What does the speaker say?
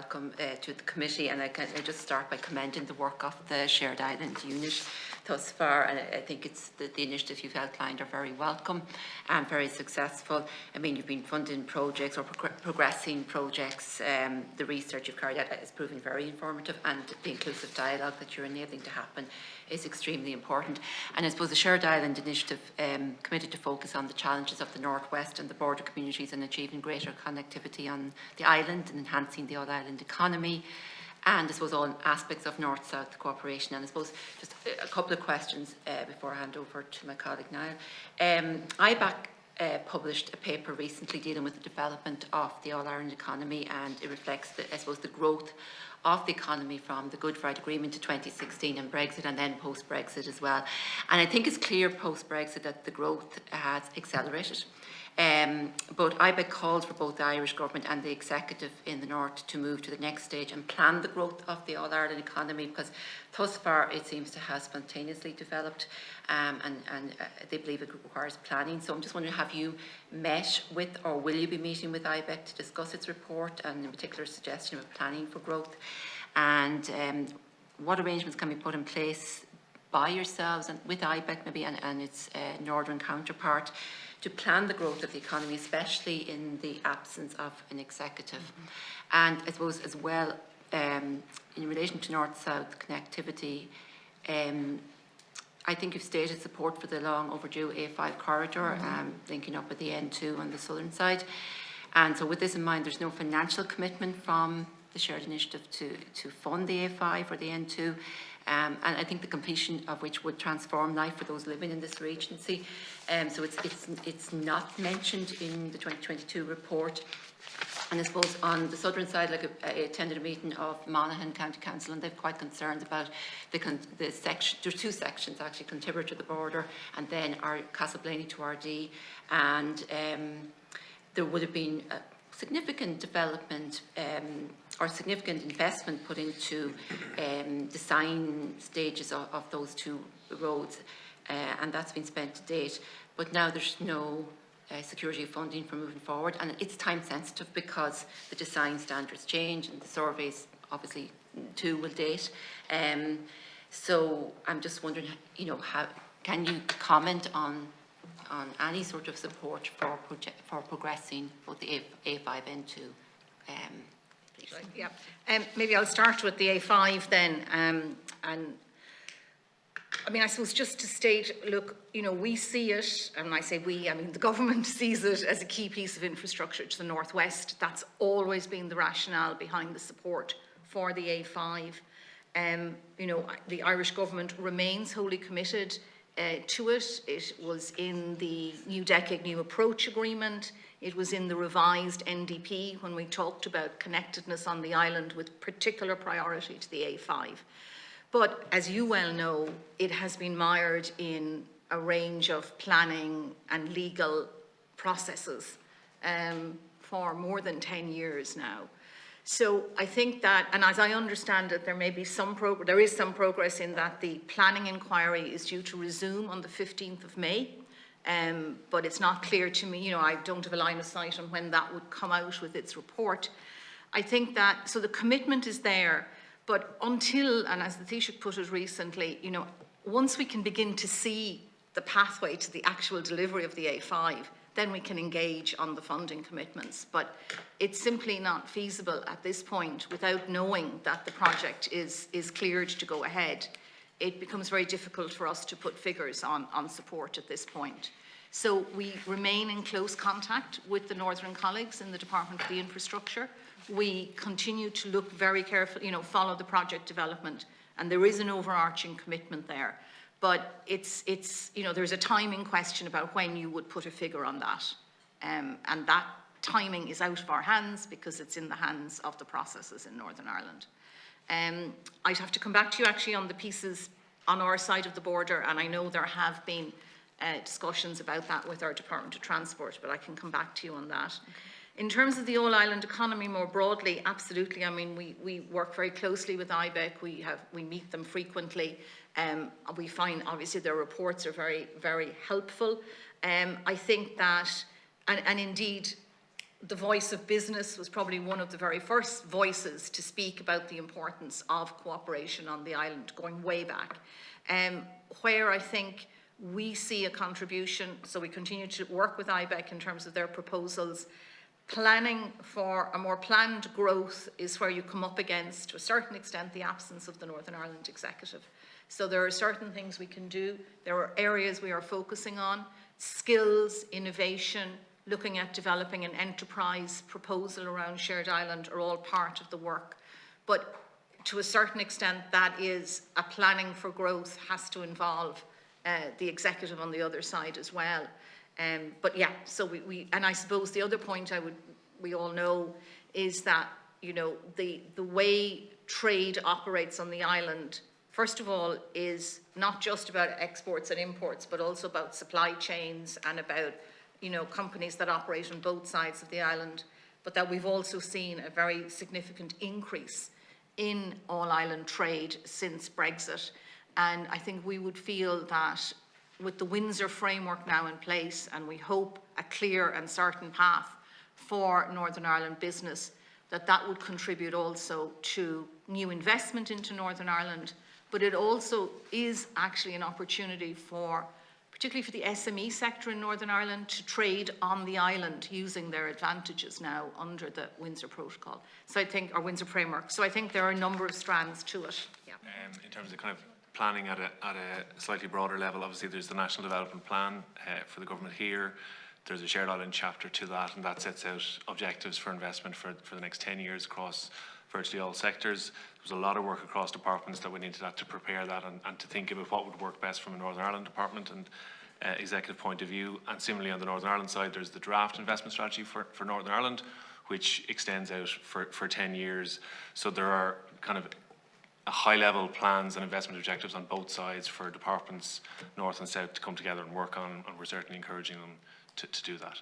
welcome to the committee, and I just start by commending the work of the Shared Island Unit thus far, and I think it's the initiatives you've outlined are very welcome and very successful. I mean, you've been funding projects or progressing projects. The research you've carried out is proving very informative, and the inclusive dialogue that you're enabling to happen is extremely important. And I suppose the Shared Island Initiative committed to focus on the challenges of the Northwest and the border communities and achieving greater connectivity on the island and enhancing the all-island economy, and I suppose all aspects of North-South cooperation. And I suppose just a couple of questions before I hand over to my colleague Niall. IBAC published a paper recently dealing with the development of the all-Ireland economy, and it reflects, I suppose, the growth of the economy from the Good Friday Agreement to 2016 and Brexit, and then post-Brexit as well. And I think it's clear post-Brexit that the growth has accelerated. But IBEC calls for both the Irish government and the executive in the north to move to the next stage and plan the growth of the all-Ireland economy, because thus far it seems to have spontaneously developed, and they believe it requires planning. So I'm just wondering, have you met with, or will you be meeting with IBEC to discuss its report and in particular suggestion of planning for growth? And what arrangements can be put in place by yourselves and with IBEC maybe and its northern counterpart to plan the growth of the economy, especially in the absence of an executive? And I suppose as well, in relation to North-South connectivity, I think you've stated support for the long overdue A5 corridor, linking up with the N2 on the southern side. And so with this in mind, there's no financial commitment from the shared initiative to fund the A5 or the N2. And I think the completion of which would transform life for those living in this regency. So it's not mentioned in the 2022 report. And I suppose on the southern side, like I attended a meeting of Monaghan County Council, and they're quite concerned about the section. There's two sections actually: Clontibber to the border, and then our Castleblaney to RD. And there would have been a significant development or significant investment put into design stages of those two roads, and that's been spent to date. But now there's no security of funding for moving forward, and it's time sensitive because the design standards change and the surveys obviously too will date. So I'm just wondering, you know, how can you comment on any sort of support for progressing both the A5 and A2? Right, yeah. Maybe I'll start with the A5 then. And I mean, I suppose just to state, look, you know, we see it, and when I say we, I mean the government sees it as a key piece of infrastructure to the Northwest. That's always been the rationale behind the support for the A5. You know, the Irish government remains wholly committed to it. It was in the New Decade New Approach Agreement. It was in the revised NDP when we talked about connectedness on the island with particular priority to the A5. But as you well know, it has been mired in a range of planning and legal processes for more than 10 years now. So I think that, and as I understand it, there may be some progress, there is some progress in that the planning inquiry is due to resume on the 15th of May. But it's not clear to me, you know, I don't have a line of sight on when that would come out with its report. I think that, so the commitment is there, but until, and as the Taoiseach put it recently, you know, once we can begin to see the pathway to the actual delivery of the A5, then we can engage on the funding commitments. But it's simply not feasible at this point without knowing that the project is cleared to go ahead. It becomes very difficult for us to put figures on support at this point. So we remain in close contact with the Northern colleagues in the Department of the Infrastructure. We continue to look very carefully, you know, follow the project development, and there is an overarching commitment there. But it's you know, there's a timing question about when you would put a figure on that. And that timing is out of our hands because it's in the hands of the processes in Northern Ireland. I'd have to come back to you actually on the pieces on our side of the border, and I know there have been discussions about that with our Department of Transport, but I can come back to you on that. Okay. In terms of the all-island economy more broadly, absolutely. I mean, we work very closely with IBEC. We meet them frequently. We find, obviously, their reports are very, very helpful. I think that, and indeed, the voice of business was probably one of the very first voices to speak about the importance of cooperation on the island, going way back. Where I think we see a contribution, so we continue to work with IBEC in terms of their proposals. Planning for a more planned growth is where you come up against, to a certain extent, the absence of the Northern Ireland Executive. So there are certain things we can do. There are areas we are focusing on, skills, innovation, looking at developing an enterprise proposal around Shared Island are all part of the work. But to a certain extent, that is a planning for growth has to involve the executive on the other side as well. But yeah, so and I suppose the other point we all know is that, you know, the way trade operates on the island, first of all, is not just about exports and imports, but also about supply chains and about, you know, companies that operate on both sides of the island, but that we've also seen a very significant increase in all-island trade since Brexit. And I think we would feel that with the Windsor framework now in place, and we hope a clear and certain path for Northern Ireland business, that would contribute also to new investment into Northern Ireland, but it also is actually an opportunity for, particularly for the SME sector in Northern Ireland, to trade on the island using their advantages now under the Windsor Protocol. So I think, or Windsor Framework. So I think there are a number of strands to it. Yeah. In terms of kind of planning at a slightly broader level, obviously there's the National Development Plan for the government here. There's a Shared Island chapter to that, and that sets out objectives for investment for the next 10 years across virtually all sectors. There was a lot of work across departments that went into that to prepare that and to think about what would work best from a Northern Ireland department and executive point of view. And similarly on the Northern Ireland side, there's the draft investment strategy for Northern Ireland, which extends out for 10 years. So there are kind of high-level plans and investment objectives on both sides for departments, north and south, to come together and work on, and we're certainly encouraging them to do that.